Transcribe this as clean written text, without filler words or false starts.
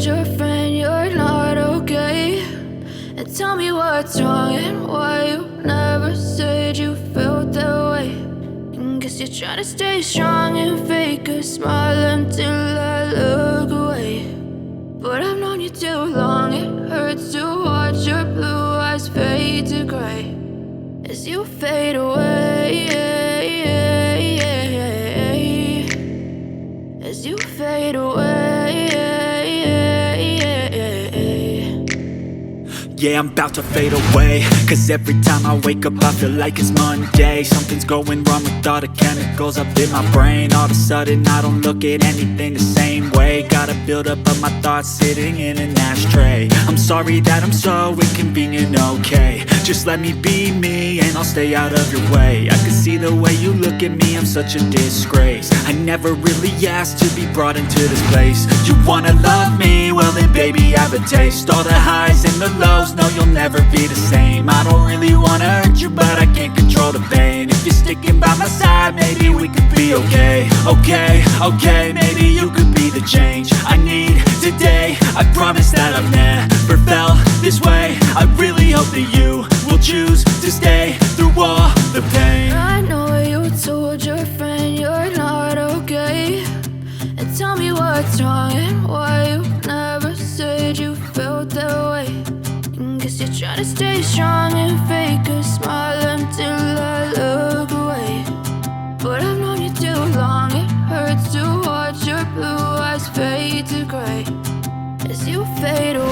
told your friend you're not okay? And tell me what's wrong and why you never said you felt that way. And guess you're trying to stay strong and fake a smile until I look away. But I've known you too long, it hurts to watch your blue eyes fade to gray as you fade away, as you fade away. Yeah, I'm about to fade away, cause every time I wake up I feel like it's Monday. Something's going wrong with all the chemicals up in my brain. All of a sudden I don't look at anything the same way. Got a build-up of my thoughts sitting in an ashtray. I'm sorry that I'm so inconvenient, okay? Just let me be me and I'll stay out of your way. I can see the way you look at me, I'm such a disgrace. I never really asked to be brought into this place. You wanna love me? Well then baby I have a taste. All the highs and the lows, no you'll never be the same. I don't really wanna hurt you but I can't control the pain. If you're sticking by my side maybe we could be okay. Okay, maybe you could be the change I need today. I promise that I've never felt this way. I really hope that you will choose to stay through all the pain. I know you told your friend you're not okay. And tell me what's wrong and why you never said you felt that way. And guess you're trying to stay strong and fake a smile until I look away. But I've known you too long, it hurts to watch your blue eyes fade to gray as you fade away.